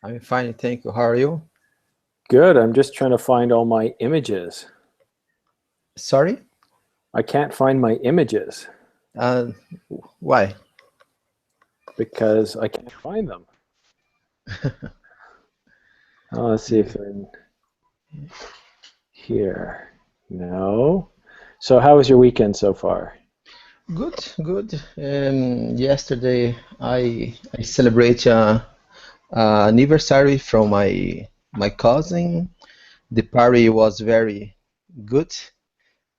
I'm fine, thank you. How are you? Good. I'm just trying to find all my images. Sorry? I can't find my images Uh, why? because I can't find them. Let's see if they're in here. No. So how was your weekend so far? Good, good. Yesterday I celebrate a anniversary from my cousin. The party was very good,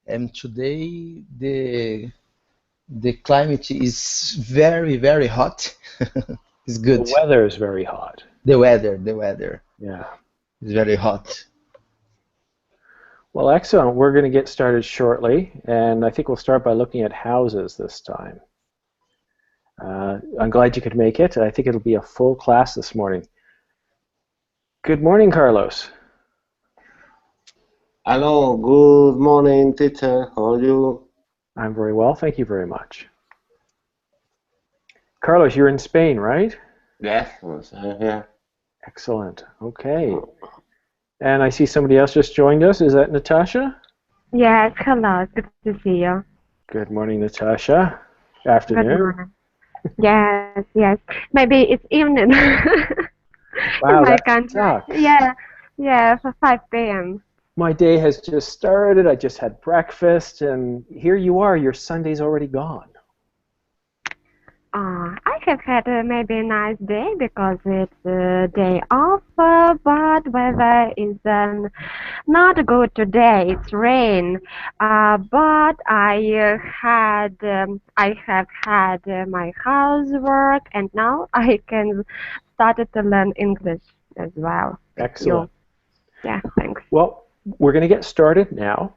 and today the climate is very hot. It's The good. weather is very hot. The weather Yeah. is very hot. Well, excellent. We're going to get started shortly, and I think we'll start by looking at houses this time. I'm glad you could make it. I think it'll be a full class this morning. Good morning, Carlos. Hello, good morning, teacher. How are you? I'm very well, thank you very much. Carlos, you're in Spain, right? Yes, I'm here. Excellent. Okay. And I see somebody else just joined us. Is that Natasha? Yes, hello. Good to see you. Good morning, Natasha. Good Afternoon. morning. Yes. Maybe it's evening in Wow, my that country. sucks. Yeah, for 5 p.m. My day has just started. I just had breakfast, and here you are. Your Sunday's already gone. I have had maybe a nice day because it's a day off, but weather is not good today. It's rain. But I have had my housework, and now I can started to learn English as well with you. Excellent. Yeah, thanks. Well, we're going to get started now.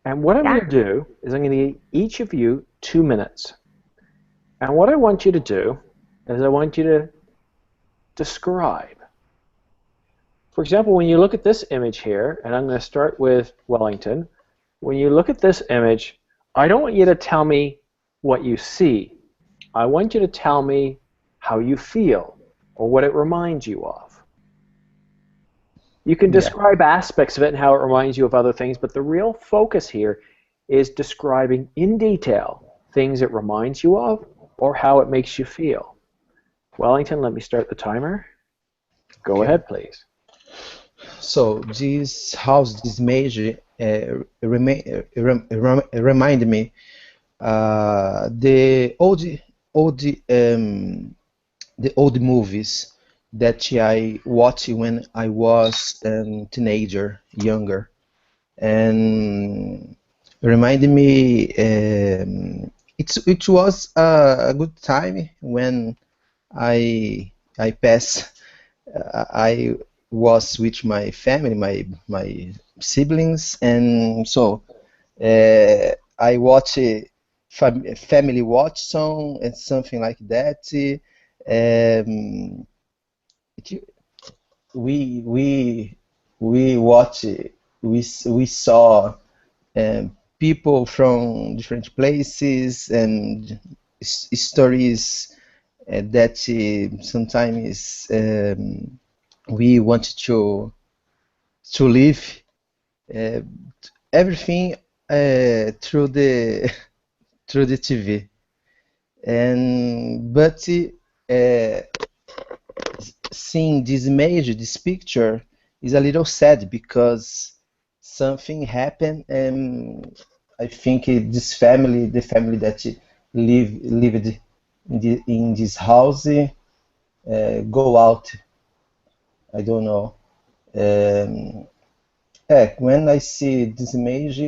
And what I'm Yeah. going to do is I'm going to give each of you 2 minutes. And what I want you to do is I want you to describe. For example, when you look at this image here, and I'm going to start with Wellington, when you look at this image, I don't want you to tell me what you see. I want you to tell me how you feel or what it reminds you of. You can Yeah. describe aspects of it and how it reminds you of other things, but the real focus here is describing in detail things it reminds you of or how it makes you feel. Wellington, let me start the timer. Go Okay. ahead, please. So this house, this major, remind me the the old movies that I watched when I was teenager, younger, and reminded me it was a good time when I passed. I was with my family, my siblings, and so I watch family watch song and something like that. Um, it, we we we watch we saw people from different places and stories that sometimes we want to live uh, everything through the through the TV. And but seeing this image, this picture, is a little sad because something happened, and I think this family, the family that lived in this house, go out. I don't know. Um, when I see this image,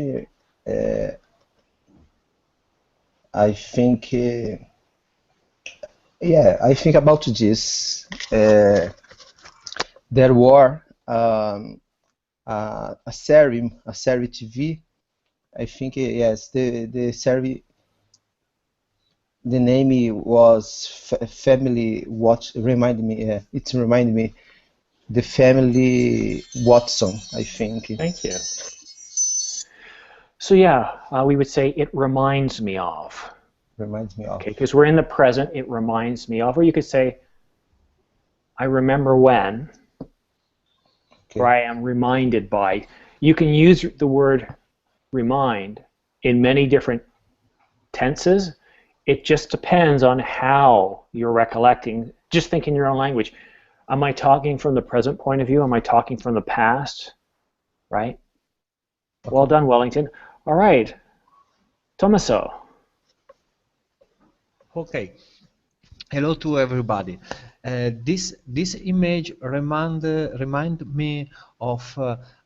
I think, yeah, I think about this. There were a series TV. I think yes, the series, the name was Family Watch. Remind me, it reminded me the Family Watson. I think Thank you. So yeah, we would say it reminds me of. reminds me of. Okay, because we're in the present, it reminds me of. Or you could say I remember when, or I am reminded by. You can use the word remind in many different tenses. It just depends on how you're recollecting. Just think in your own language. Am I talking from the present point of view? Am I talking from the past? Right? Okay. Well done, Wellington. All right. Tommaso. Okay. Hello to everybody. This image remind me of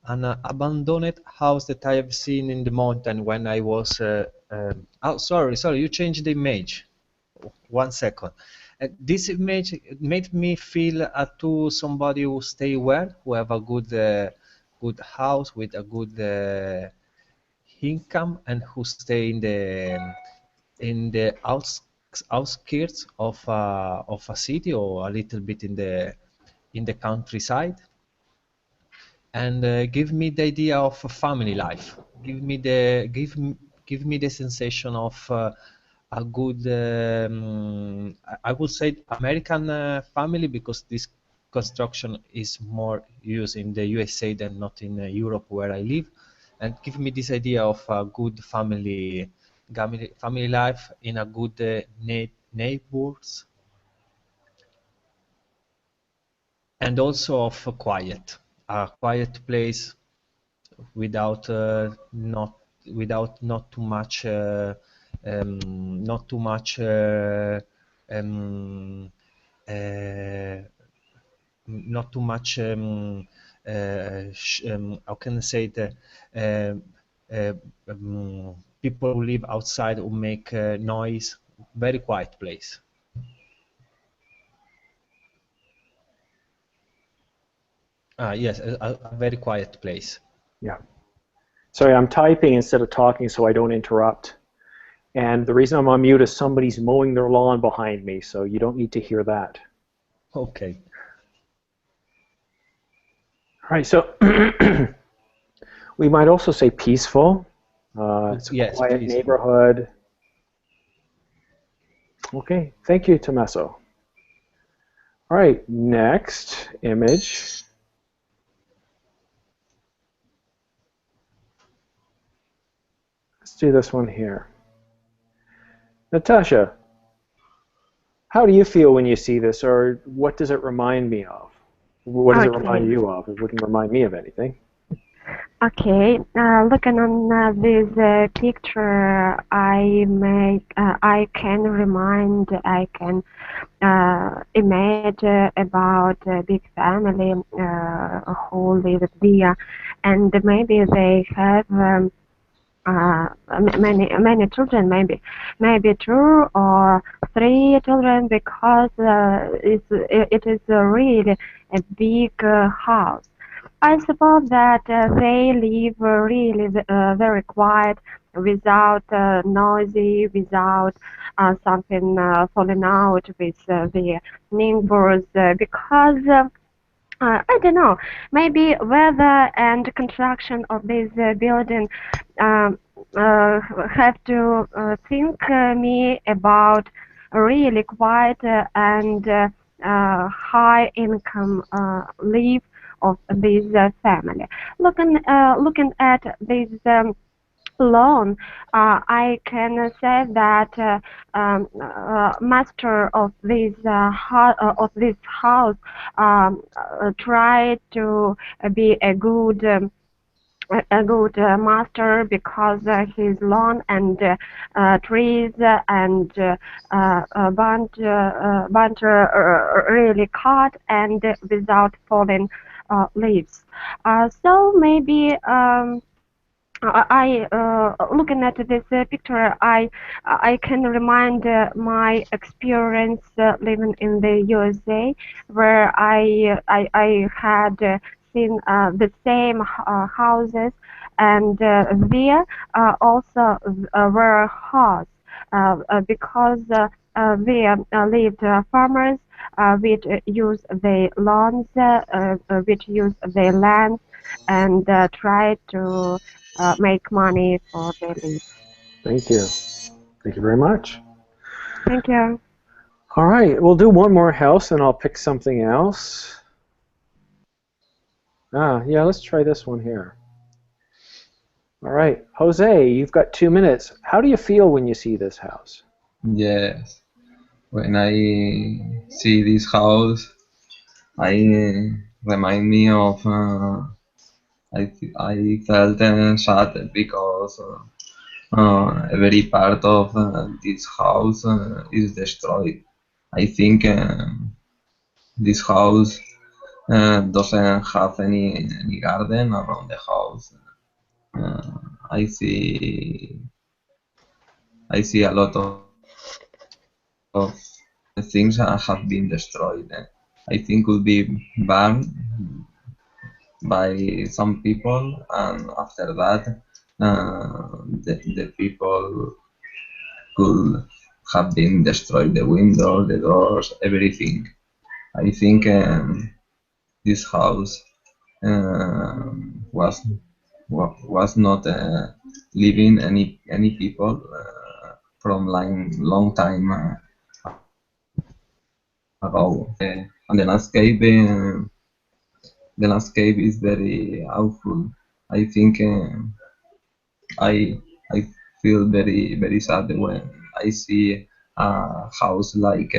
an abandoned house that I have seen in the mountain when I was. Oh, sorry, you changed the image. 1 second. This image made me feel to somebody who stay well, who have a good house with a good income, and who stay in the outskirts of a city, or a little bit in the countryside, and give me the idea of a family life. Give me the sensation of a good, I would say, American family, because this construction is more used in the USA than not in Europe, where I live, and give me this idea of a good family life in a good neighbors, and also of a quiet place without not too much not too much not too much how can I say it, people who live outside who make noise. Very quiet place. Yes, a very quiet place. Yeah. Sorry, I'm typing instead of talking so I don't interrupt. And the reason I'm on mute is somebody's mowing their lawn behind me, so you don't need to hear that. Okay. All right, so we might also say peaceful. It's a quiet peaceful neighborhood. Okay, thank you, Tommaso. All right, next image. Let's do this one here. Natasha, how do you feel when you see this, or what does it remind me of? What does it remind you of? It wouldn't remind me of anything. Okay, looking on this picture, I can imagine about a big family who live there, and maybe they have many children, maybe 2 or 3 children, because it is really a big house. I suppose that they live really very quiet, without noisy, without something falling out with the neighbors, because I don't know, maybe weather and construction of this building um, have to think me about really quiet and high income life of this family. Looking at this lawn, I can say that master of this house tried to be a good master, because his lawn and trees and bunch really cut and without falling leaves. So maybe. Looking at this picture, I can remind my experience living in the USA, where I had seen the same houses, and there also were horses, because there lived farmers which use the lawns, which use the lands, and try to make money for their living. Thank you. Thank you very much. Thank you. All right, we'll do one more house and I'll pick something else. Yeah, let's try this one here. All right, Jose, you've got 2 minutes. How do you feel when you see this house? Yes, when I see this house, I remind me of I felt sad because every part of this house is destroyed. I think this house doesn't have any garden around the house. Uh, I see I see a lot of things have been destroyed. I think could be banned by some people, and after that, the people could have been destroyed, the windows, the doors, everything. I think this house was was not living any people from long time ago. And the landscape is very awful. I think I I feel very sad when I see a house like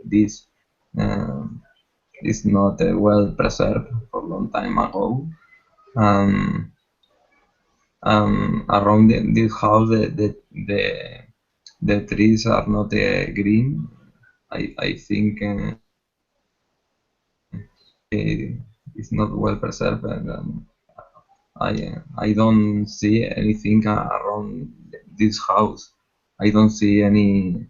this. Um, it's not well preserved for a long time ago. Um, Around this house, the trees are not green. I think it's not well preserved, and I don't see anything around this house. I don't see any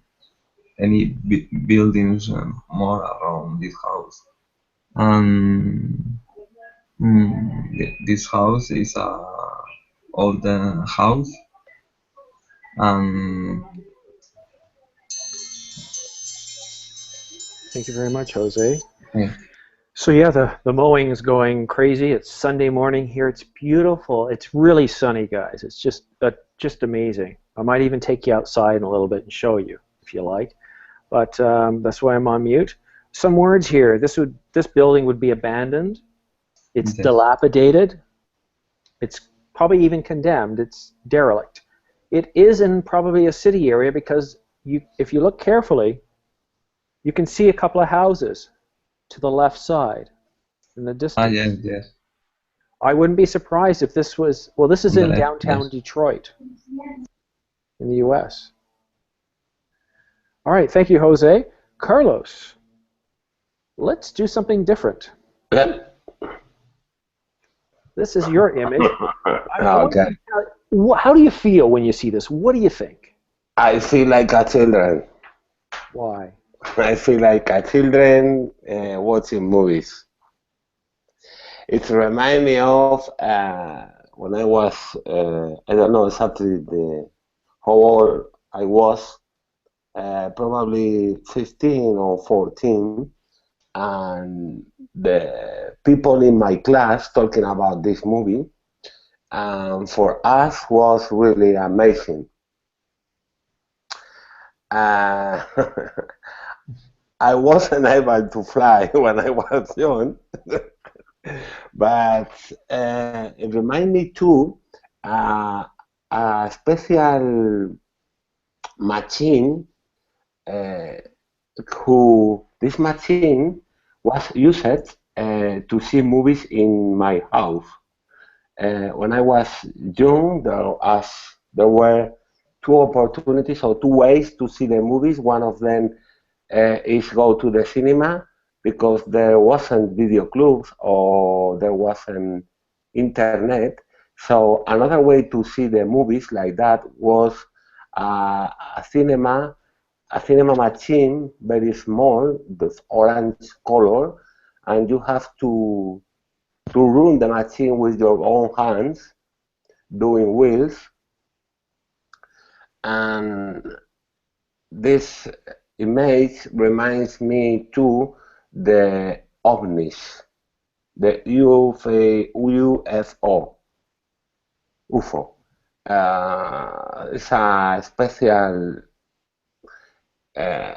buildings more around this house. And this house is a old house, and Thank you very much, Jose. yeah, So yeah, the mowing is going crazy. It's Sunday morning here. It's beautiful. It's really sunny, guys. It's just amazing. I might even take you outside in a little bit and show you if you like. But that's why I'm on mute. Some words here. This building would be abandoned. It's yes. dilapidated. It's probably even condemned. It's derelict. It is in probably a city area because if you look carefully, you can see a couple of houses to the left side in the distance. Yes, yes. I wouldn't be surprised if this was, well, this is in Correct, downtown yes. Detroit in the US. All right, thank you, Jose. Carlos, let's do something different. This is your image. Okay. How do you feel when you see this? What do you think? I feel like a children. Why? I feel like a children watching movies. It reminds me of when I was, I don't know exactly how old I was, probably 15 or 14, and the people in my class talking about this movie, for us was really amazing. Uh, I wasn't able to fly when I was young, but it reminded me too a special machine this machine was used to see movies in my house. When I was young, there were two opportunities or two ways to see the movies. One of them is go to the cinema because there wasn't video clubs or there wasn't internet. So another way to see the movies like that was a cinema machine, very small, this orange color, and you have to run the machine with your own hands, doing wheels. And this image reminds me too the ovnis, the UFO. It's a special uh,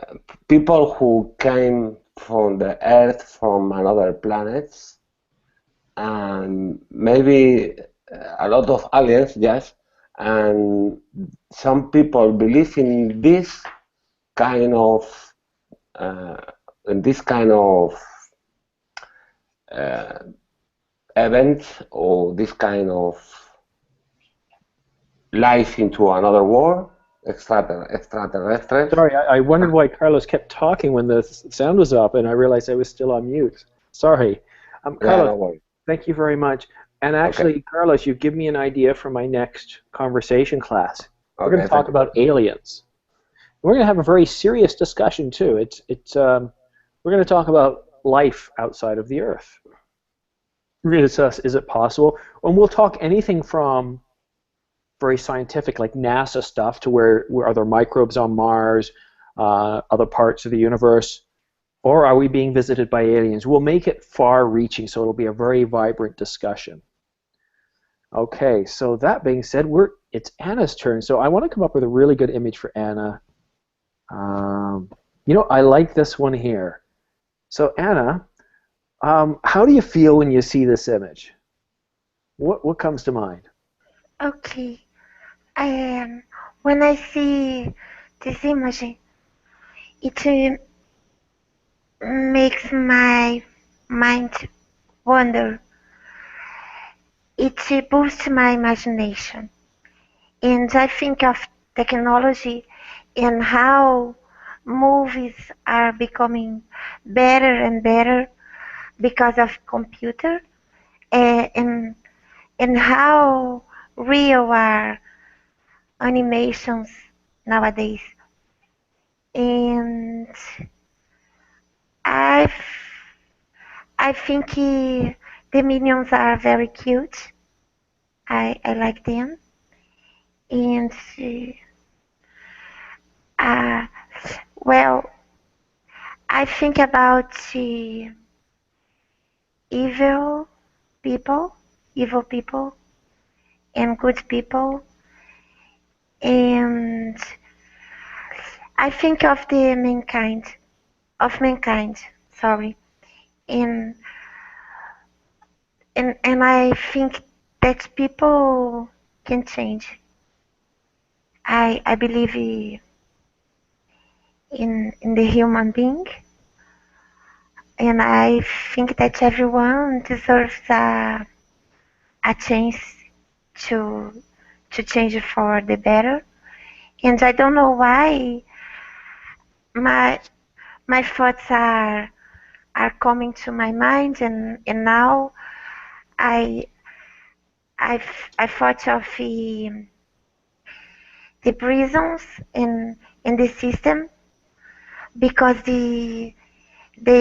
people who came from the Earth from another planets, and maybe a lot of aliens, yes, and some people believe kind of uh, in this kind of uh, events, or this kind of life into another world, extraterrestrials. Sorry, I wondered why Carlos kept talking when the sound was up, and I realized I was still on mute. Sorry. Yeah, Carlos, no worries. thank you very much. And Okay. actually, Carlos, you've given me an idea for my next conversation class. We're going Okay, to talk thank you. about aliens. We're going to have a very serious discussion too. We're going to talk about life outside of the Earth. We're going to discuss, is it possible? And we'll talk anything from very scientific, like NASA stuff, to where are there microbes on Mars, other parts of the universe, or are we being visited by aliens? We'll make it far-reaching, so it'll be a very vibrant discussion. Okay, so that being said, it's Anna's turn. So I want to come up with a really good image for Anna. I like this one here. So Anna, how do you feel when you see this image? What comes to mind? Okay. When I see this image, it makes my mind wander. It boosts my imagination. And I think of technology and how movies are becoming better and better because of computer, and how real are animations nowadays. And I I think the minions are very cute. I like them. And uh, well, I think about evil people, evil people, and good people. And I think of mankind, sorry. And I think that people can change. I believe in the human being, and I think that everyone deserves a chance to change for the better. And I don't know why my my thoughts are coming to my mind, and now I I thought of the prisons in the system, because they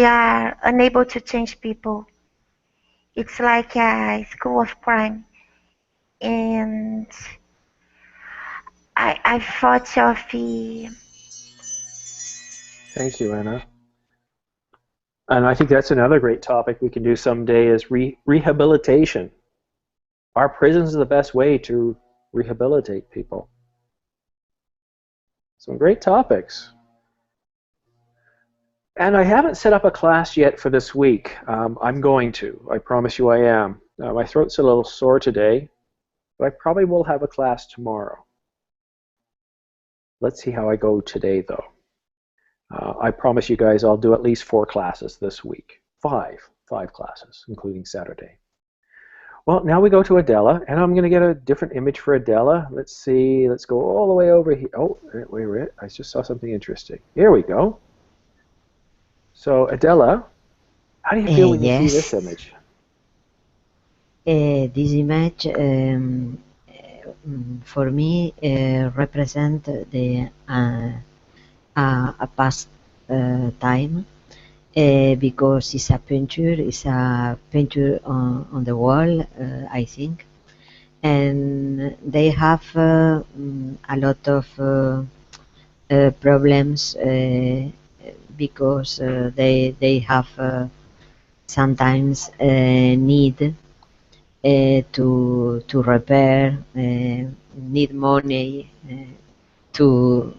are unable to change people. It's like a school of crime, and I thought of Thank you, Anna. And I think that's another great topic we can do someday is rehabilitation. Are prisons the best way to rehabilitate people? Some great topics. And I haven't set up a class yet for this week. I'm going to. I promise you I am. My throat's a little sore today, but I probably will have a class tomorrow. Let's see how I go today, though. I promise you guys I'll do at least 4 classes this week. 5 classes, including Saturday. Well, now we go to Adela, and I'm going to get a different image for Adela. Let's see. Let's go all the way over here. Oh, wait. I just saw something interesting. Here we go. So, Adela, how do you feel when you see this image? This image, for me, represent a past time, because it's a painter on the wall, I think, and they have a lot of problems, because they have sometimes need to repair, need money to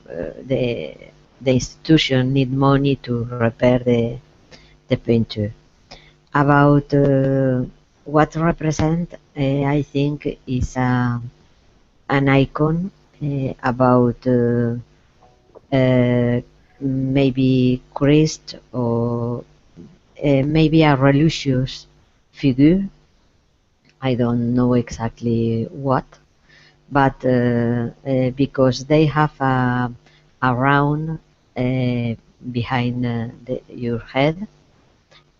the institution need money to repair the painter. About what represent, I think, is an icon about maybe Christ or maybe a religious figure. I don't know exactly what, but because they have a round behind your head,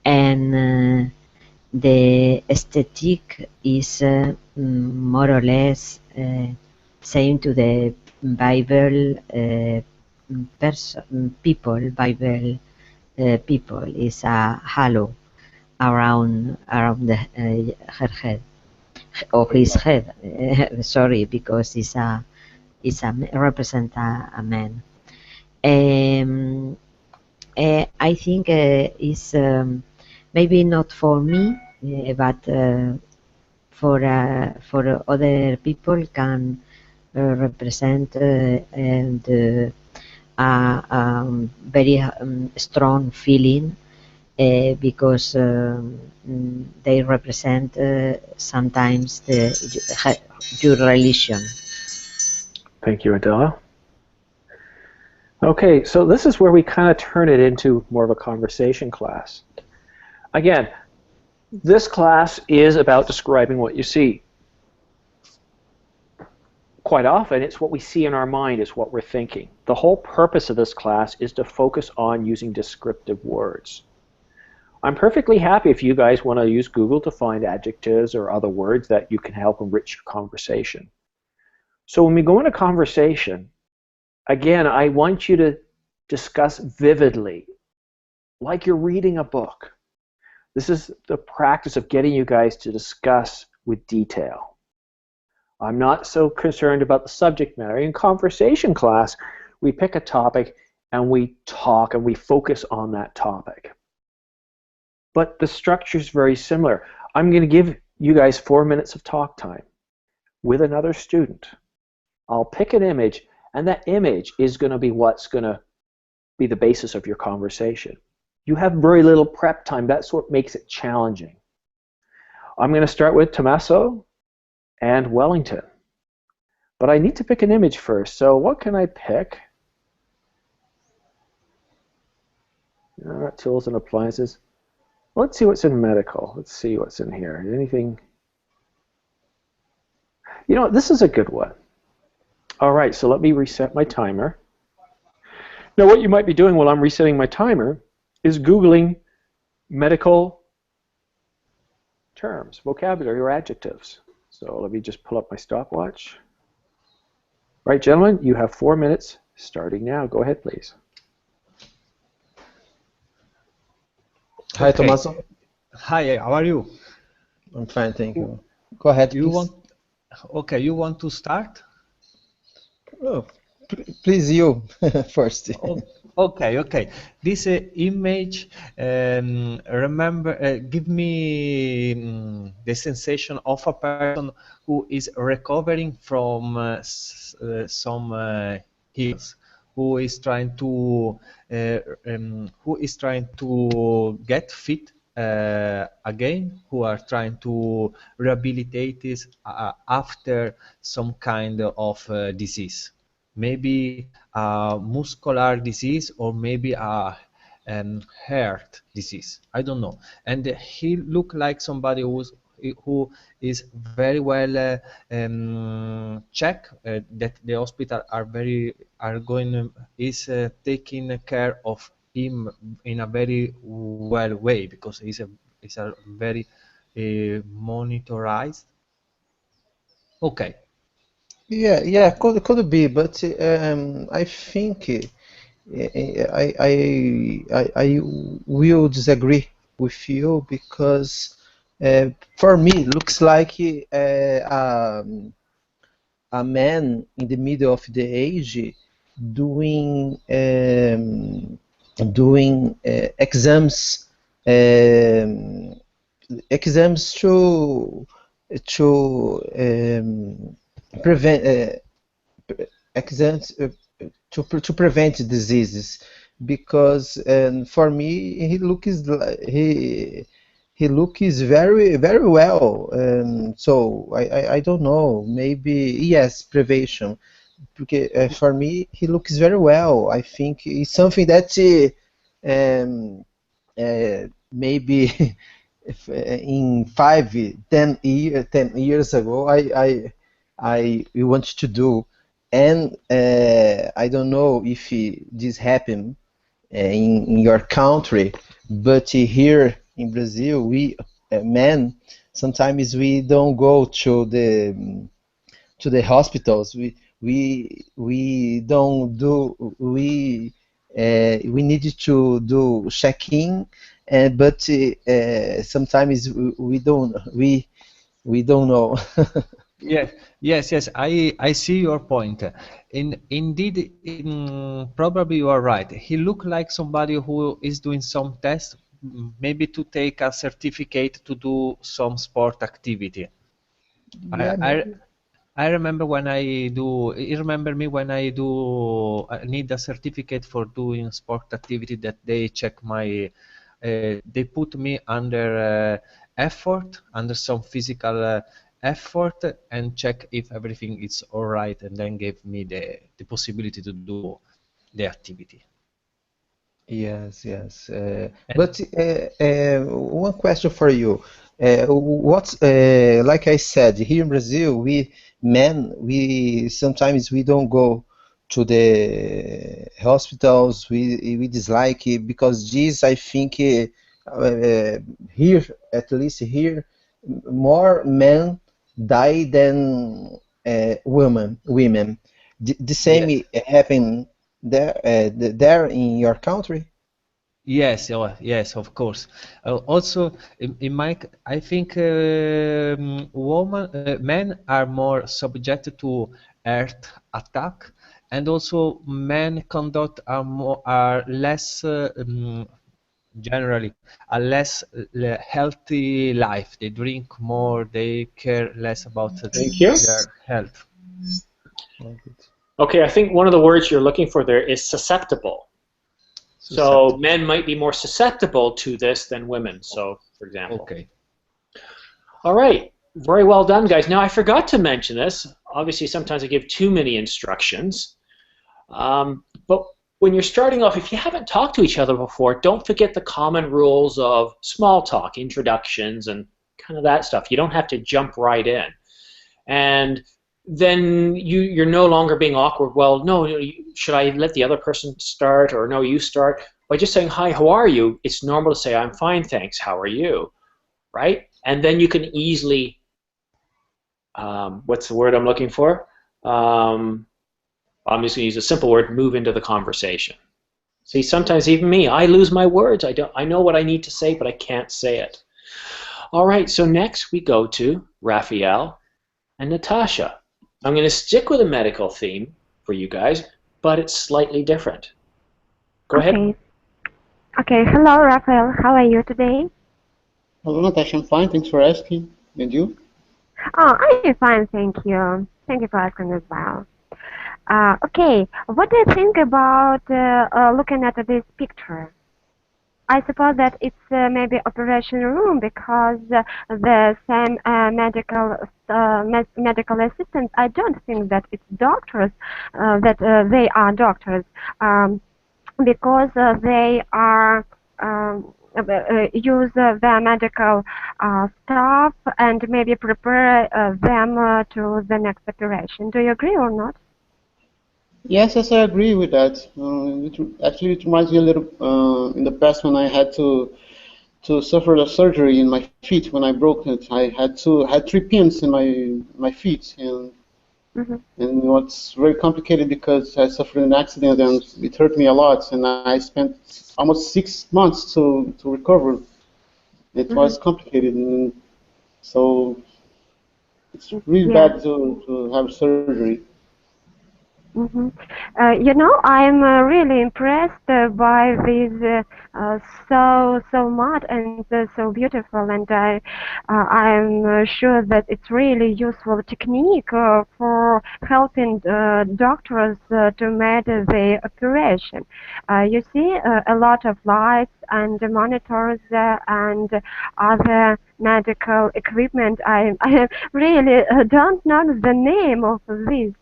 and the aesthetic is more or less same to the Bible Bible people is a halo around her head or his head. Sorry, because it's a represent a man. I think it's maybe not for me, but for other people can represent and very strong feeling because they represent sometimes your religion. Thank you, Adela. Okay, so this is where we kind of turn it into more of a conversation class. Again, this class is about describing what you see. Quite often, it's what we see in our mind is what we're thinking. The whole purpose of this class is to focus on using descriptive words. I'm perfectly happy if you guys want to use Google to find adjectives or other words that you can help enrich your conversation. So when we go into conversation, again, I want you to discuss vividly, like you're reading a book. This is the practice of getting you guys to discuss with detail. I'm not so concerned about the subject matter. In conversation class, we pick a topic and we talk and we focus on that topic. But the structure is very similar. I'm going to give you guys 4 minutes of talk time with another student. I'll pick an image, and that image is going to be what's going to be the basis of your conversation. You have very little prep time. That's what makes it challenging. I'm going to start with Tommaso and Wellington. But I need to pick an image first. So what can I pick? Tools and appliances. Let's see what's in medical. Let's see what's in here. Anything? You know, this is a good one. All right, so let me reset my timer. Now, what you might be doing while I'm resetting my timer is Googling medical terms, vocabulary, or adjectives. So let me just pull up my stopwatch. All right, gentlemen, you have 4 minutes starting now. Go ahead, please. Hi, Okay. Tommaso. Hi, how are you? I'm fine, thank you. Go ahead, You please. okay, you want to start? Oh, please, you first. Okay. This image, give me the sensation of a person who is recovering from some hills, who is trying to get fit again, who are trying to rehabilitate this after some kind of disease. Maybe a muscular disease or maybe a heart disease. I don't know. And he looked like somebody who is very well checked. That the hospital is taking care of him in a very well way, because he's a very monitorized. Okay. Yeah, could be, but I think I will disagree with you because for me looks like a man in the middle of the age doing exams exams to prevent exams to prevent diseases, because for me he looks very well. So I don't know, maybe yes, prevention. Because for me he looks very well. I think it's something that maybe if, in 10 years ago I want to do, and I don't know if this happened in your country, but here in Brazil we men sometimes we don't go to the hospitals. We don't do we need to do check-in, but sometimes we don't know. Yes, yes. I see your point. Indeed, probably you are right. He look like somebody who is doing some tests, maybe to take a certificate to do some sport activity. I, Yeah, I, maybe. I remember when I do. You remember me when I do. I need a certificate for doing sport activity that they check my. They put me under effort, under some physical effort, and check if everything is all right, and then gave me the possibility to do the activity. Yes, yes. And But one question for you. What's like I said, here in Brazil, we sometimes we don't go to the hospitals. We dislike it because this, I think, here, at least here, more men die than women. The same yes. happen there, there in your country? Yes, oh, yes, of course. Also, I think men are more subjected to earth attack, and also men conduct are less generally a less healthy life. They drink more. They care less about Thank you. their health. Okay, I think one of the words you're looking for there is susceptible. So Susceptible. men might be more susceptible to this than women. So, for example. Okay. All right. Very well done, guys. Now, I forgot to mention this. Obviously, sometimes I give too many instructions. But when you're starting off, if you haven't talked to each other before, don't forget the common rules of small talk, introductions, and kind of that stuff. You don't have to jump right in. And then you're no longer being awkward. Well, no, should I let the other person start, or no, you start? By just saying, hi, how are you? It's normal to say, I'm fine, thanks, how are you? Right? And then you can easily, what's the word I'm looking for? I'm just going to use a simple word, move into the conversation. See, sometimes even me, I lose my words. I know what I need to say, but I can't say it. All right, so next we go to Raphael and Natasha. I'm going to stick with a medical theme for you guys, but it's slightly different. Go ahead. Okay, hello, Raphael. How are you today? Hello, Natasha. I'm fine. Thanks for asking. And you? Oh, I'm fine, thank you. Thank you for asking as well. Okay, what do you think about looking at this picture? I suppose that it's maybe operation room because the same medical assistants. I don't think that it's doctors that they are doctors because they are use their medical staff and maybe prepare them to the next operation. Do you agree or not? Yes, I agree with that. Actually, it reminds me a little in the past when I had to suffer a surgery in my feet when I broke it. I had 3 pins in my feet, and what's very complicated because I suffered an accident and it hurt me a lot, and I spent almost 6 months to recover. It was complicated, and so it's really bad to have surgery. Mm-hmm. You know, I'm really impressed by this so mud and so beautiful, and I'm sure that it's really useful technique for helping doctors to make the operation. You see a lot of lights and monitors and other medical equipment. I really don't know the name of this.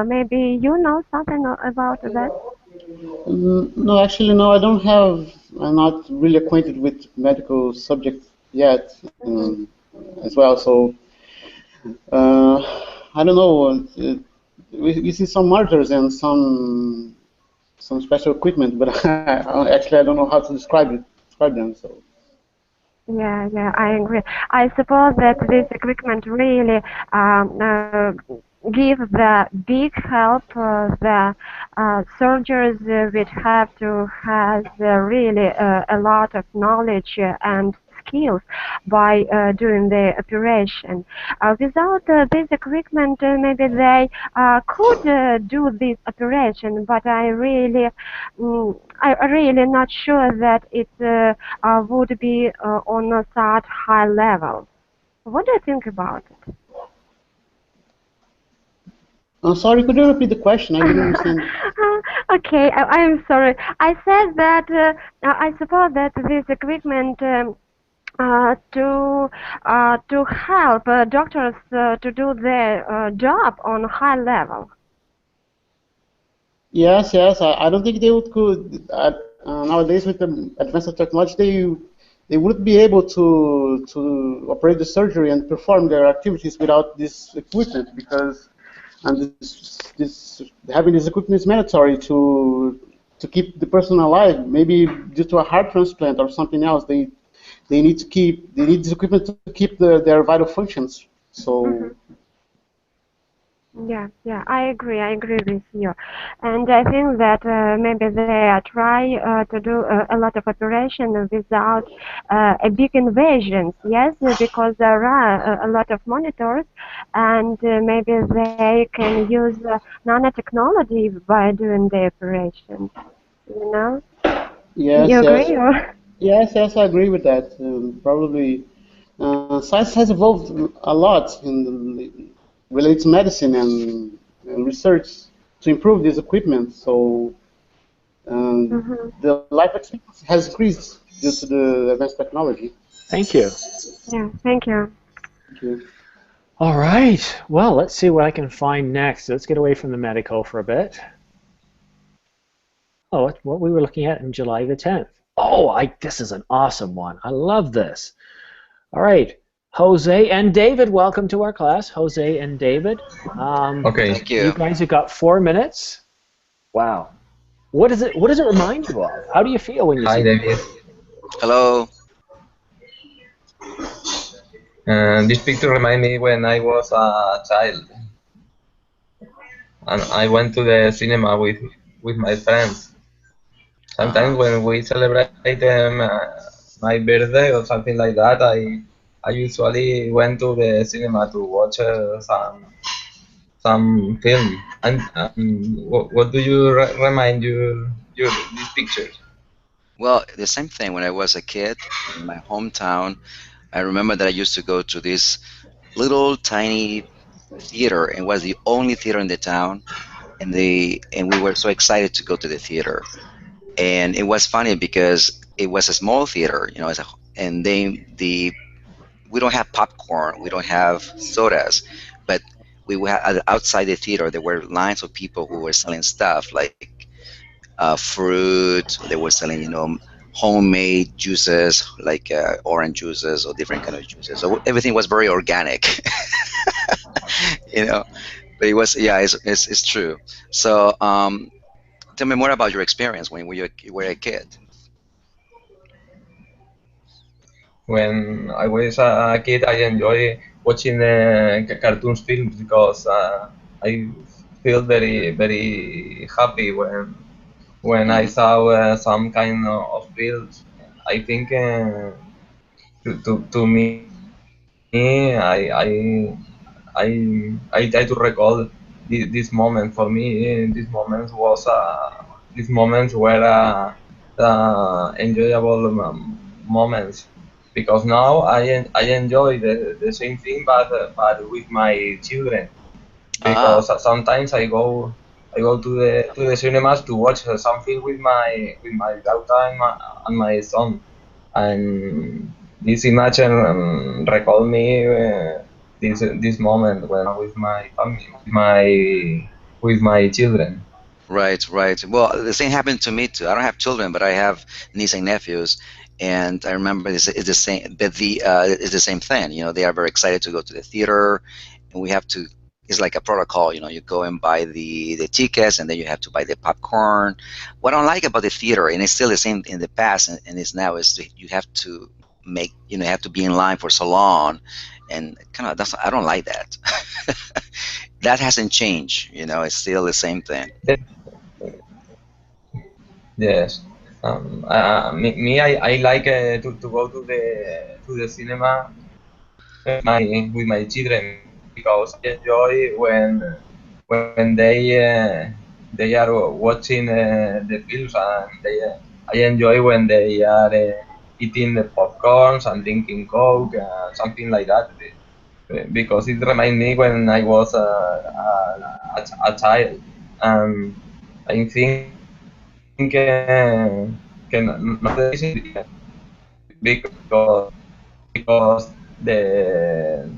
Maybe you know something about that? No, actually, no. I don't have. I'm not really acquainted with medical subjects yet, as well. So uh, I don't know. We see some markers and some special equipment, but actually I don't know how to describe them. So. Yeah, I agree. I suppose that this equipment really give the big help the soldiers which have to have really a lot of knowledge and skills by doing the operation. Without this equipment, maybe they could do this operation, but I really not sure that it would be on a such high level. What do you think about it? Sorry, could you repeat the question? I didn't understand. Okay, I'm sorry. I said that I suppose that this equipment to help doctors to do their job on a high level. Yes. I don't think they could nowadays with the advance of technology. They wouldn't be able to operate the surgery and perform their activities without this equipment because and this having this equipment is mandatory to keep the person alive. Maybe due to a heart transplant or something else, they need this equipment to keep their vital functions. So. Mm-hmm. Yeah, I agree with you. And I think that maybe they try to do a lot of operation without a big invasions, yes, because there are a lot of monitors and maybe they can use nanotechnology by doing the operation, you know? You Yes. agree or? Yes, I agree with that. Probably, science has evolved a lot related to medicine and research to improve this equipment. So Mm-hmm. the life expectancy has increased due to the advanced technology. Thank you. Yeah, thank you. Thank you. All right. Well, let's see what I can find next. Let's get away from the medical for a bit. Oh, it's what we were looking at in July the 10th. Oh, this is an awesome one. I love this. All right. Jose and David, welcome to our class. Jose and David. Okay. Thank you. You guys have got 4 minutes. Wow. What does it remind you of? How do you feel when you Hi, see David. Hello. This picture reminds me when I was a child, and I went to the cinema with my friends. Sometimes when we celebrate my birthday or something like that, I usually went to the cinema to watch some film. And what do you remind you this picture? Well, the same thing when I was a kid in my hometown. I remember that I used to go to this little tiny theater, and it was the only theater in the town, and we were so excited to go to the theater. And it was funny because it was a small theater, you know, and we don't have popcorn, we don't have sodas, but we were outside the theater. There were lines of people who were selling stuff like fruit. They were selling, you know, homemade juices like orange juices or different kind of juices. So everything was very organic, you know. But it was, yeah, it's true. So tell me more about your experience when you were a kid. When I was a kid, I enjoy watching cartoons films because I feel very happy when I saw some kind of films. I think to me, I try to recall this moment for me. This moment was these moments were enjoyable moments, because now I enjoy the same thing, but with my children, because sometimes I go to the cinemas to watch something with my daughter and my son, and this image recall me this moment when I'm with my family, with my children. Right, right. Well, the same happened to me too. I don't have children, but I have nieces and nephews, and I remember it's the same. But it's the same thing. You know, they are very excited to go to the theater, and we have to. It's like a protocol. You know, you go and buy the tickets, and then you have to buy the popcorn. What I don't like about the theater, and it's still the same in the past, and it's now, is that you have to make. You know, you have to be in line for so long, and kind of I don't like that. That hasn't changed. You know, it's still the same thing. Yes. I like to go to the cinema with my children, because I enjoy when they are watching the films, and I enjoy when they are eating the popcorns and drinking Coke, something like that, because it reminds me when I was a child. I think nowadays is different, because the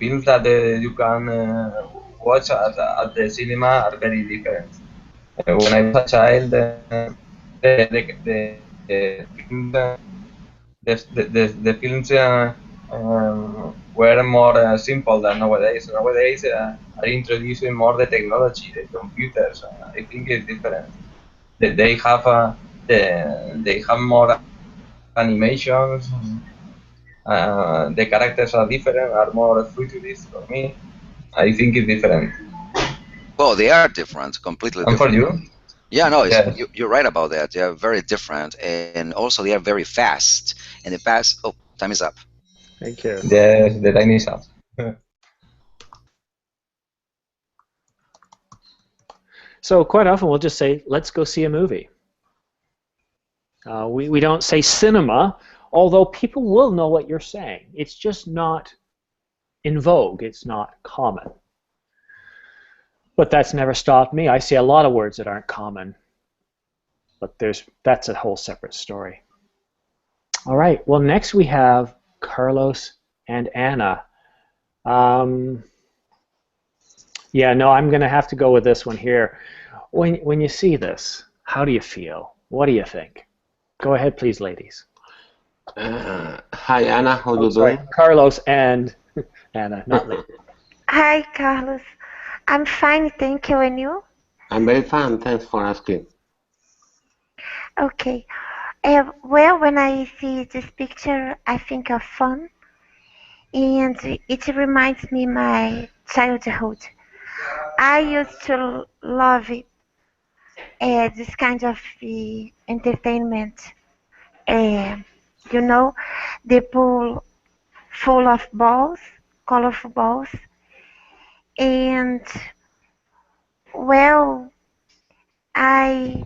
films that you can watch at the cinema are very different. When I was a child, the films, the films were more simple than nowadays. Nowadays, are introducing more the technology, the computers. I think it's different. They have they have more animations. The characters are different, are more futurist for me. I think it's different. Well, they are different, completely And for different. you? Yeah, no, Yes. you're right about that. They are very different, and also they are very fast. In the past, oh, time is up. Thank you. Yes, the time is up. So quite often we'll just say, let's go see a movie. We don't say cinema, although people will know what you're saying. It's just not in vogue. It's not common. But that's never stopped me. I see a lot of words that aren't common. But that's a whole separate story. All right. Well, next we have Carlos and Anna. Yeah, no, I'm going to have to go with this one here. When you see this, how do you feel? What do you think? Go ahead, please, ladies. Hi, Anna. How you Sorry, doing? Carlos and Anna, not ladies. Hi, Carlos. I'm fine, thank you. And you? I'm very fine. Thanks for asking. Okay. Well, when I see this picture, I think of fun, and it reminds me my childhood. I used to love it, this kind of entertainment. Uh, you know, the pool full of balls, colorful balls, and well, I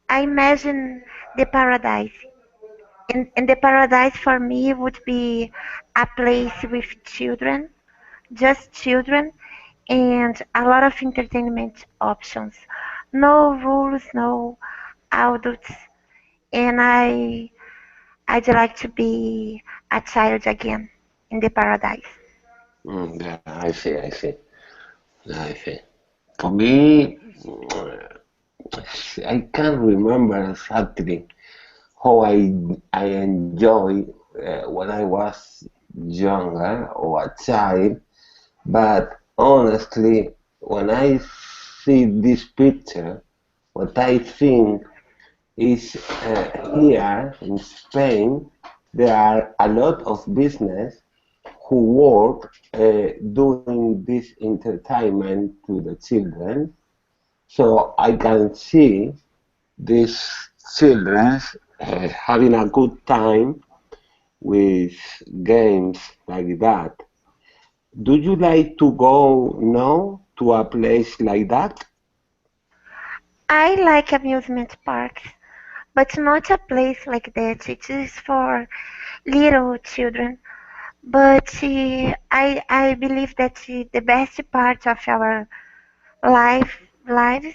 I imagine the paradise. And the paradise for me would be a place with children, just children, and a lot of entertainment options. No rules, no adults, and I'd like to be a child again in the paradise. Yeah, I see. I see. I see. For me, I can't remember exactly how I enjoy when I was younger or a child, but honestly, when I see this picture, what I think is here in Spain, there are a lot of business who work doing this entertainment to the children. So I can see these children having a good time with games like that. Do you like to go now to a place like that? I like amusement parks, but not a place like that. It is for little children. But I believe that the best part of our lives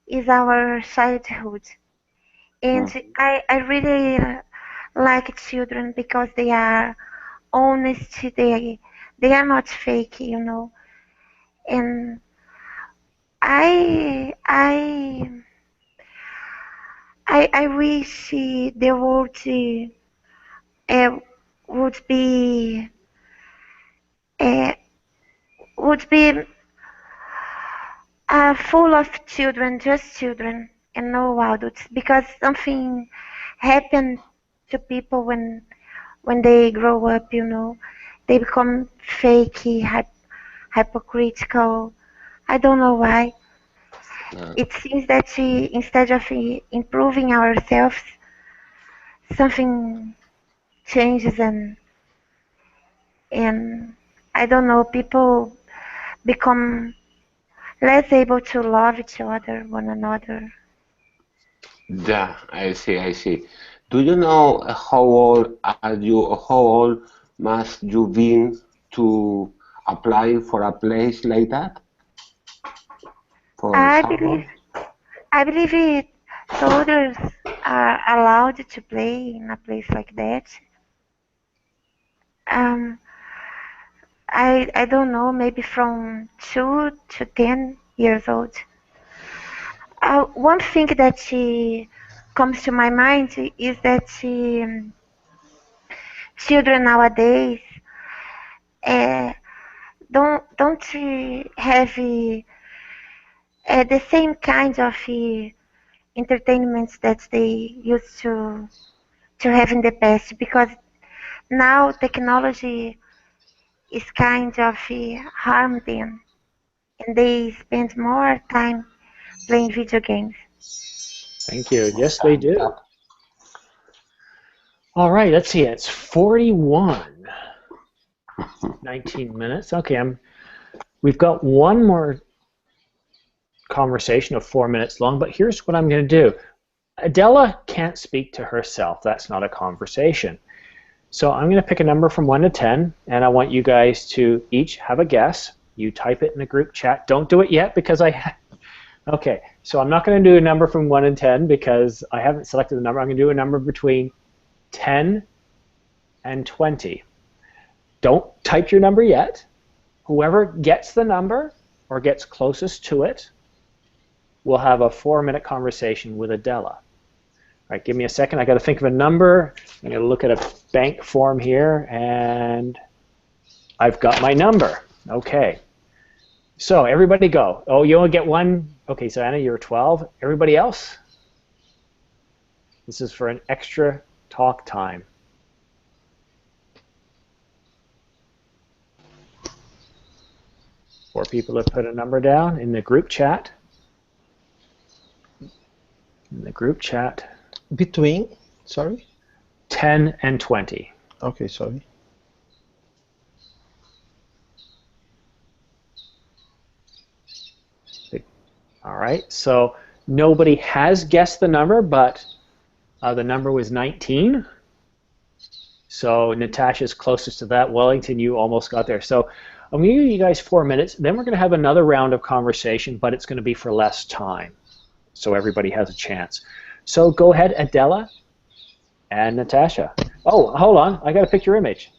is our childhood. And I really like children because they are honest. They are not fake, you know. And I I I wish the world uh, would be uh, would be full of children, just children, and no adults, because something happened to people when they grow up, you know. They become fakey, hypocritical. I don't know why. It seems that instead of improving ourselves, something changes, and I don't know, people become less able to love each other, one another. Yeah, I see, I see. Do you know how old are you, or how old must you be to apply for a place like that? For I how believe old? I believe soldiers are allowed to play in a place like that. Um, I don't know, maybe from 2 to 10 years old. One thing that comes to my mind is that children nowadays uh, don't have the same kind of entertainments that they used to have in the past, because now technology is kind of harm them, and they spend more time playing video games. Thank you. Yes, they do. All right, let's see. It's 41. 19 minutes. Okay, we've got one more conversation of 4 minutes long, but here's what I'm going to do. Adela can't speak to herself. That's not a conversation. So I'm going to pick a number from 1 to 10, and I want you guys to each have a guess. You type it in the group chat. Don't do it yet because okay, so I'm not going to do a number from 1 to 10 because I haven't selected the number. I'm going to do a number between 10 and 20. Don't type your number yet. Whoever gets the number or gets closest to it will have a 4-minute conversation with Adela. All right, give me a second. I got to think of a number. I'm going to look at a bank form here, and I've got my number. Okay. So everybody go. Oh, you only get one. Okay, so Anna, you're 12. Everybody else? This is for an extra talk time. Four people have put a number down in the group chat. In the group chat. Between, sorry? 10 and 20. Okay, sorry. All right, so nobody has guessed the number, but the number was 19. So Natasha's closest to that. Wellington, you almost got there. So I'm going to give you guys 4 minutes. Then we're going to have another round of conversation, but it's going to be for less time. So everybody has a chance. So go ahead, Adela and Natasha. Oh, hold on. I got to pick your image.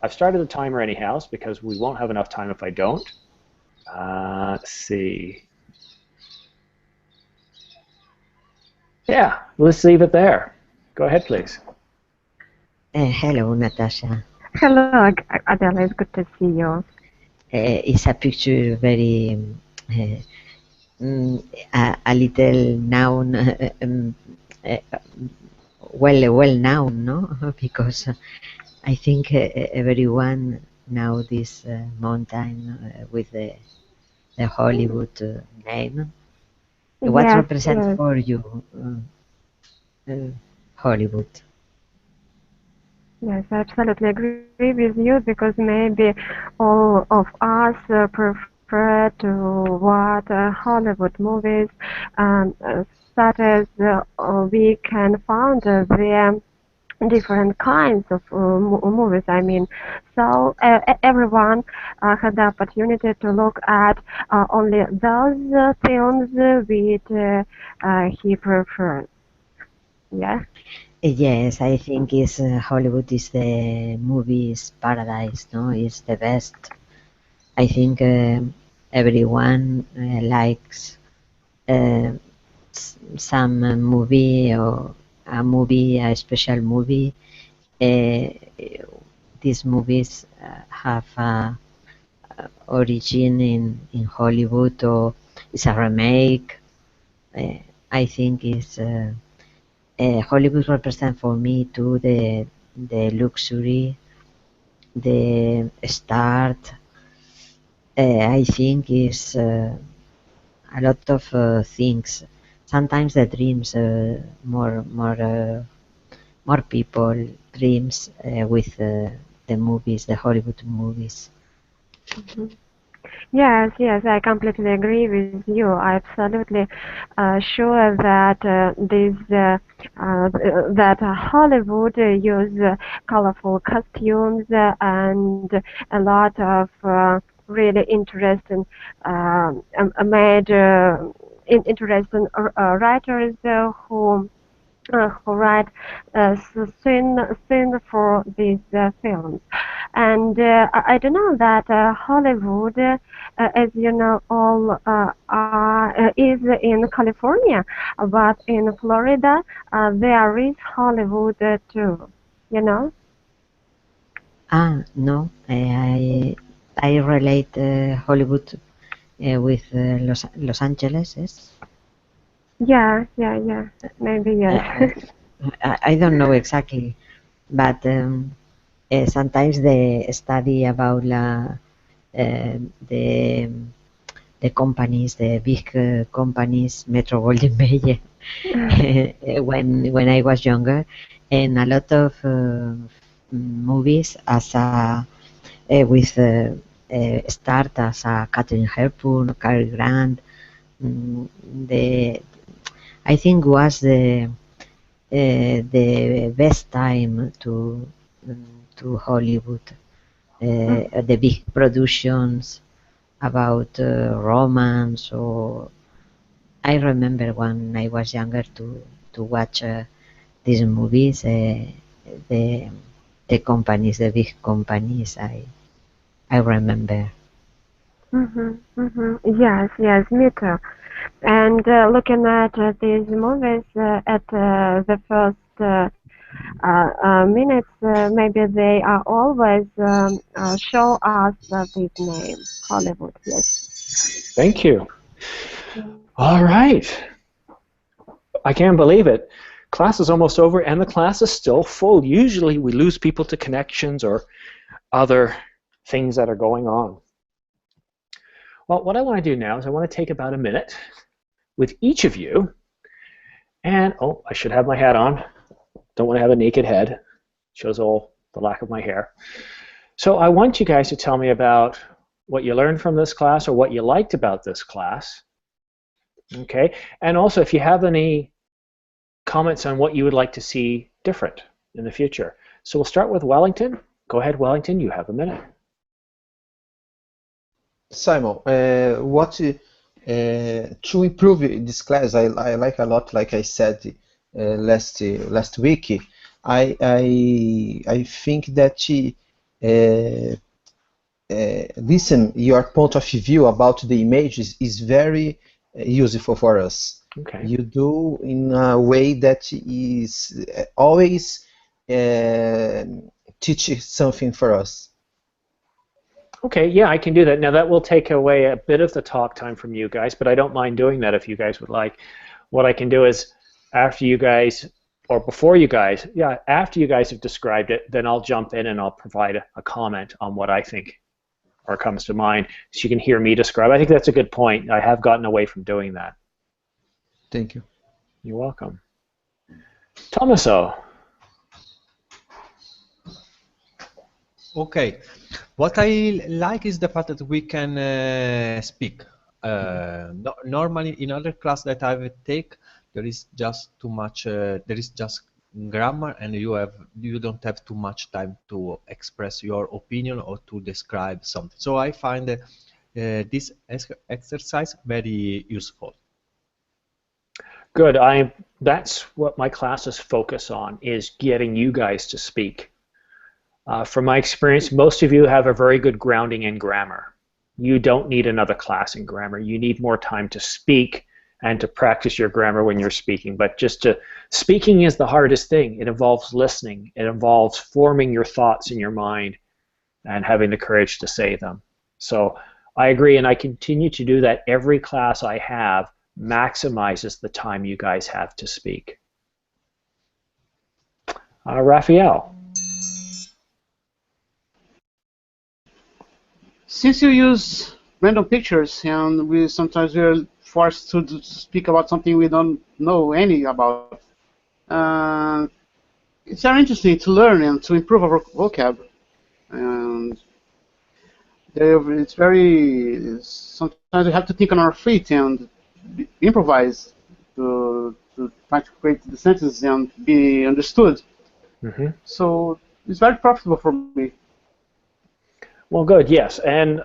I've started the timer anyhow because we won't have enough time if I don't. Let's see. Yeah, let's leave it there. Go ahead, please. Hello, Natasha. Hello, Adela. It's good to see you. It's a picture very a little known, well known, no? Because I think everyone know this mountain with the Hollywood name. What Yes, represents yes. for you Hollywood? Yes, I absolutely agree with you, because maybe all of us prefer prefer to watch Hollywood movies, such as we can find there different kinds of movies. I mean, so everyone had the opportunity to look at only those films which he prefers. Yeah. Yes, I think is Hollywood is the movies paradise. No, it's the best. I think everyone likes some movie or a special movie. These movies have origin in Hollywood, or it's a remake. I think it's Hollywood represents for me too the luxury, the start. I think is a lot of things. Sometimes the dreams more people dreams with the movies, the Hollywood movies. Mm-hmm. Yes, yes, I completely agree with you. I'm absolutely sure that that Hollywood use colorful costumes and a lot of really interesting made interesting writers who write scene for these films. And I do know that Hollywood, as you know, all is in California, but in Florida there is Hollywood too. You know? No, I relate Hollywood with Los Angeles. Yes. Yeah, maybe yes. I don't know exactly, but sometimes the study about the companies, the big companies, Metro Goldwyn Mayer, when I was younger, and a lot of movies as with start as Katharine Hepburn, Cary Grant. I think was the best time to Hollywood. The big productions about romance, or I remember when I was younger to watch these movies. The companies, the big companies. I remember. Yes, me too. And looking at these movies at the first minutes, maybe they are always show us this name, Hollywood. Yes. Thank you. All right. I can't believe it. Class is almost over, and the class is still full. Usually we lose people to connections or other things that are going on. Well, what I want to do now is I want to take about a minute with each of you, and oh, I should have my hat on. Don't want to have a naked head. Shows all the lack of my hair. So I want you guys to tell me about what you learned from this class or what you liked about this class. Okay, and also if you have any comments on what you would like to see different in the future. So we'll start with Wellington. Go ahead, Wellington, you have a minute. Simon, what to improve this class, I like a lot, like I said last week. I think that listen, your point of view about the images is very useful for us. Okay. You do in a way that is always teach something for us. Okay, yeah, I can do that. Now that will take away a bit of the talk time from you guys, but I don't mind doing that if you guys would like. What I can do is after you guys, or before you guys, yeah, after you guys have described it, then I'll jump in and I'll provide a comment on what I think or comes to mind, so you can hear me describe. I think that's a good point. I have gotten away from doing that. Thank you. You're welcome. Tomaso. Okay. What I like is the fact that we can speak. Normally, in other class that I take, there is just too much. There is just grammar, and you don't have too much time to express your opinion or to describe something. So I find this exercise very useful. Good. That's what my classes focus on, is getting you guys to speak. From my experience, most of you have a very good grounding in grammar. You don't need another class in grammar. You need more time to speak and to practice your grammar when you're speaking. But speaking is the hardest thing. It involves listening. It involves forming your thoughts in your mind and having the courage to say them. So I agree, and I continue to do that. Every class I have maximizes the time you guys have to speak. Raphael. Since you use random pictures and sometimes we're forced to speak about something we don't know any about, it's very interesting to learn and to improve our vocab. And it's sometimes we have to think on our feet and improvise to try to create the sentences and be understood. Mm-hmm. So it's very profitable for me. Well, good, yes. And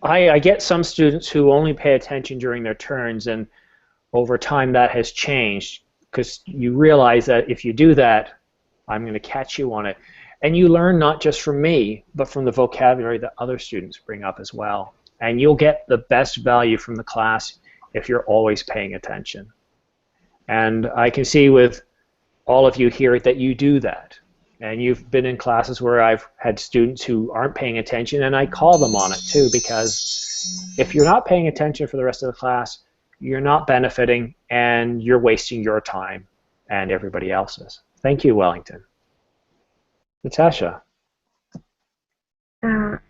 I get some students who only pay attention during their turns, and over time that has changed, because you realize that if you do that, I'm going to catch you on it. And you learn not just from me, but from the vocabulary that other students bring up as well. And you'll get the best value from the class if you're always paying attention. And I can see with all of you here that you do that. And you've been in classes where I've had students who aren't paying attention, and I call them on it too, because if you're not paying attention for the rest of the class, you're not benefiting, and you're wasting your time and everybody else's. Thank you, Wellington. Natasha.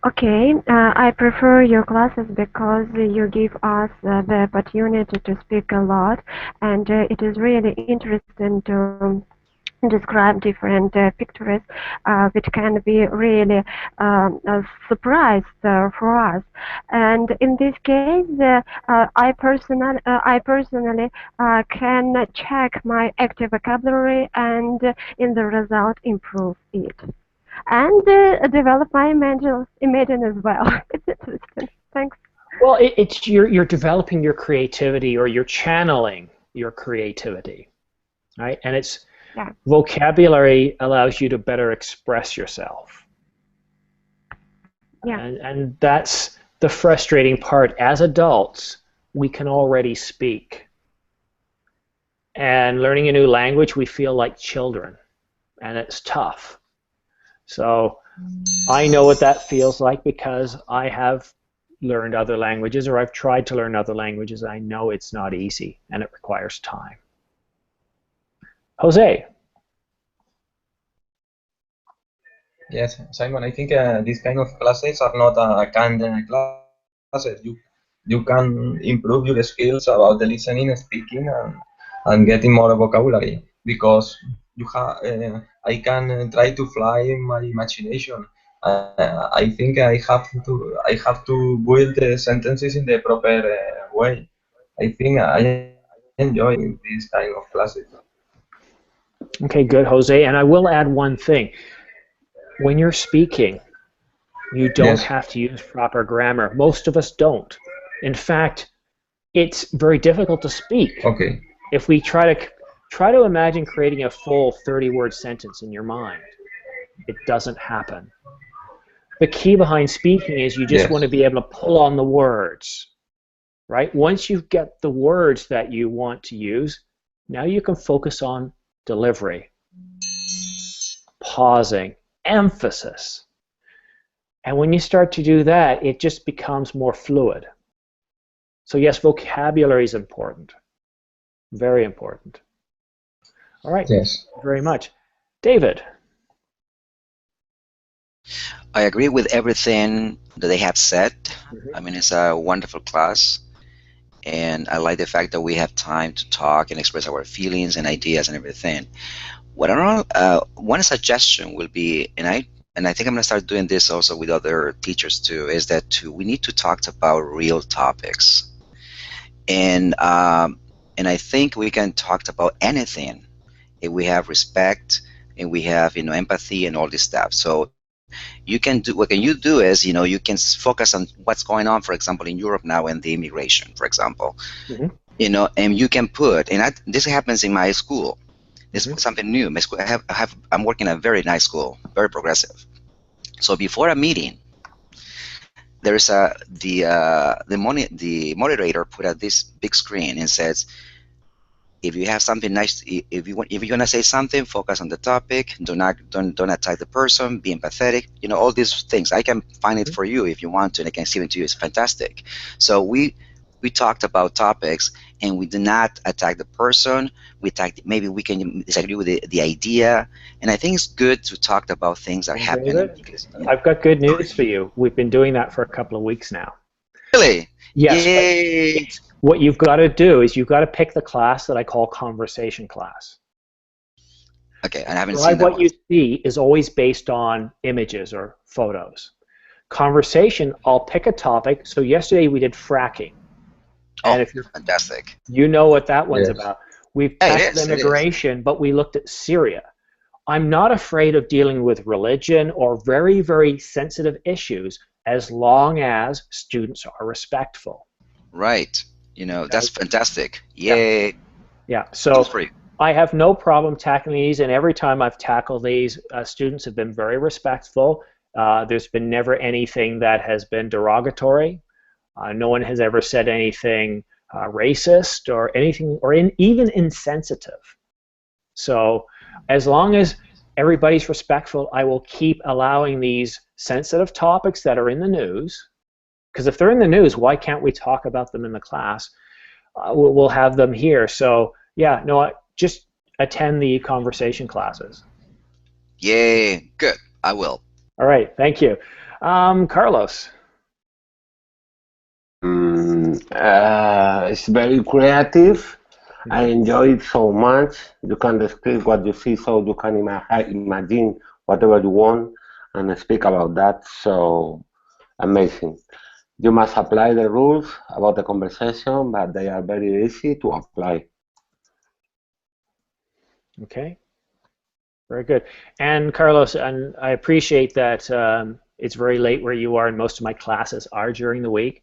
Okay, I prefer your classes because you give us the opportunity to speak a lot, and it is really interesting to describe different pictures which can be really a surprise for us. And in this case, I personally can check my active vocabulary and in the result improve it. And develop my imagine as well. It's interesting. Thanks. Well, it's you're developing your creativity, or you're channeling your creativity, right? And it's vocabulary allows you to better express yourself. Yeah. And that's the frustrating part. As adults, we can already speak. And learning a new language, we feel like children, and it's tough. So I know what that feels like because I have learned other languages, or I've tried to learn other languages. I know it's not easy, and it requires time. Jose. Yes, Simon, I think these kind of classes are not canned classes. You can improve your skills about the listening, speaking, and getting more vocabulary, because you have. I can try to fly my imagination. I think I have to build the sentences in the proper way. I think I enjoy this kind of classes. Okay, good, Jose. And I will add one thing. When you're speaking, you don't have to use proper grammar. Most of us don't. In fact, it's very difficult to speak. Okay. If we try to imagine creating a full 30-word sentence in your mind, it doesn't happen. The key behind speaking is you just want to be able to pull on the words, right? Once you get the words that you want to use, now you can focus on delivery, pausing, emphasis. And when you start to do that, it just becomes more fluid. So yes, vocabulary is important. Very important. All right. Yes. Very much. David. I agree with everything that they have said. I mean, it's a wonderful class. And I like the fact that we have time to talk and express our feelings and ideas and everything. What I don't know, one suggestion will be, and and I think I'm going to start doing this also with other teachers too, is that we need to talk about real topics. And I think we can talk about anything if we have respect and we have empathy and all this stuff. So you can do, what can you do is you can focus on what's going on, for example, in Europe now and the immigration, for example. And you can put, and this happens in my school. This is something new. My school, I'm working at a very nice school, very progressive. So before a meeting, there's the moderator put out this big screen and says, if you have something nice, if you're gonna say something, focus on the topic. Don't attack the person. Be empathetic. All these things. I can find it for you if you want to, and I can send it to you. It's fantastic. So we talked about topics, and we did not attack the person. Maybe we can disagree with the idea, and I think it's good to talk about things that happen. Because, I've got good news for you. We've been doing that for a couple of weeks now. Really? Yes. Yay. What you've got to do is you've got to pick the class that I call conversation class. Okay, I haven't seen that what one. you see is always based on images or photos. Conversation, I'll pick a topic. So yesterday we did fracking. And if you're fantastic. You know what that one's Yes. about. We've tackled immigration, but we looked at Syria. I'm not afraid of dealing with religion or very, very sensitive issues as long as students are respectful. Right. That's fantastic. Yay. Yeah. So I have no problem tackling these, and every time I've tackled these, students have been very respectful. There's been never anything that has been derogatory. No one has ever said anything racist or anything, or even insensitive. So as long as everybody's respectful, I will keep allowing these sensitive topics that are in the news. Because if they're in the news, why can't we talk about them in the class? We'll have them here. So yeah, no, just attend the conversation classes. Yay, good. I will. All right, thank you. Carlos. It's very creative. I enjoy it so much. You can describe what you see, so you can imagine whatever you want and speak about that. So amazing. You must apply the rules about the conversation, but they are very easy to apply. Okay. Very good. And Carlos, and I appreciate that it's very late where you are, and most of my classes are during the week.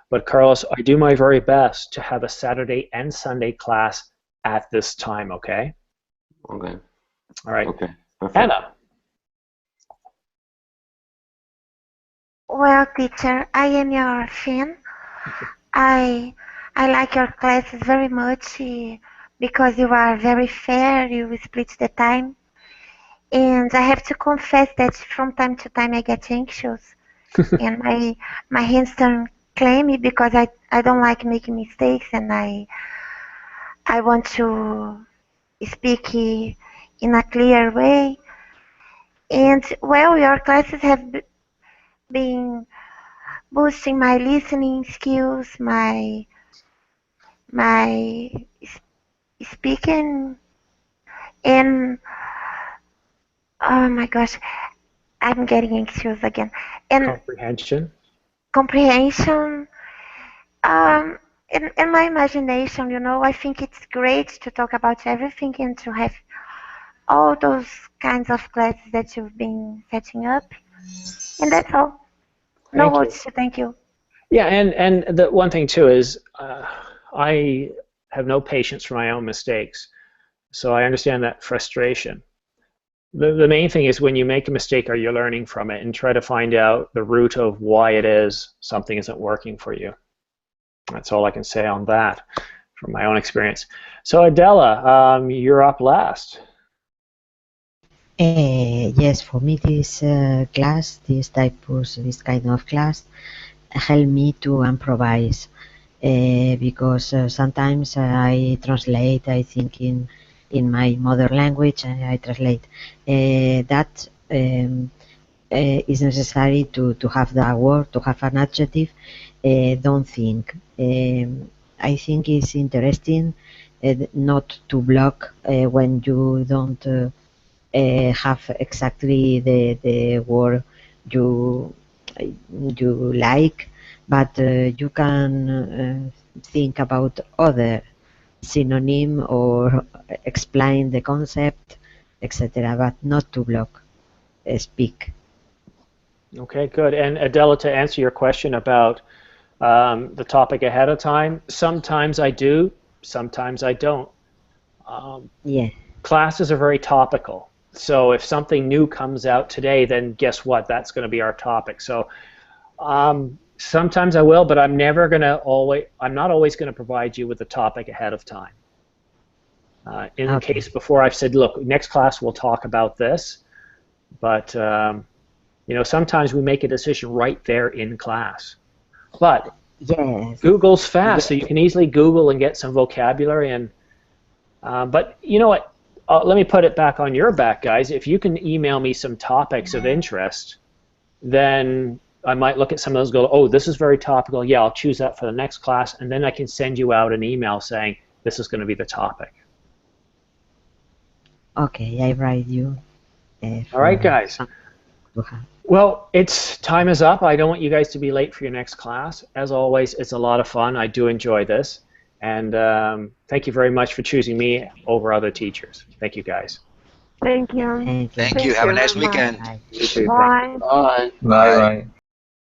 But Carlos, I do my very best to have a Saturday and Sunday class at this time, okay? Okay. All right. Okay. Perfect. Anna. Well, teacher, I am your fan. I like your classes very much because you are very fair. You split the time, and I have to confess that from time to time I get anxious, and my hands turn clammy because I don't like making mistakes, and I want to speak in a clear way. And well, your classes have been boosting my listening skills, my speaking, and oh my gosh, I'm getting anxious again. And comprehension, and my imagination. I think it's great to talk about everything and to have all those kinds of classes that you've been setting up. And that's all. No words to thank you. Yeah, and the one thing too is I have no patience for my own mistakes, so I understand that frustration. The main thing is when you make a mistake, are you learning from it, and try to find out the root of why it is something isn't working for you. That's all I can say on that from my own experience. So Adela, you're up last. Yes, for me this class, this kind of class, help me to improvise because sometimes I translate, I think in my mother language, I translate. That is necessary to have the word, to have an adjective. Don't think. I think it's interesting not to block when you don't have exactly the word you like, but you can think about other synonym or explain the concept, etc., but not to block speak. Okay, good. And Adela, to answer your question about the topic ahead of time, sometimes I do, sometimes I don't. Yeah. Classes are very topical. So if something new comes out today, then guess what? That's going to be our topic. So sometimes I will, but I'm not always going to provide you with the topic ahead of time. In the case before, I've said, look, next class we'll talk about this, but sometimes we make a decision right there in class. But yes, Google's fast, so you can easily Google and get some vocabulary. And but you know what? Let me put it back on your back, guys. If you can email me some topics of interest, then I might look at some of those and go, oh, this is very topical. Yeah, I'll choose that for the next class, and then I can send you out an email saying this is going to be the topic. Okay, I write you. All right, guys. Well, time is up. I don't want you guys to be late for your next class. As always, it's a lot of fun. I do enjoy this. And thank you very much for choosing me over other teachers. Thank you, guys. Thank you. Thank you. Have a nice weekend. Bye. Bye. Bye.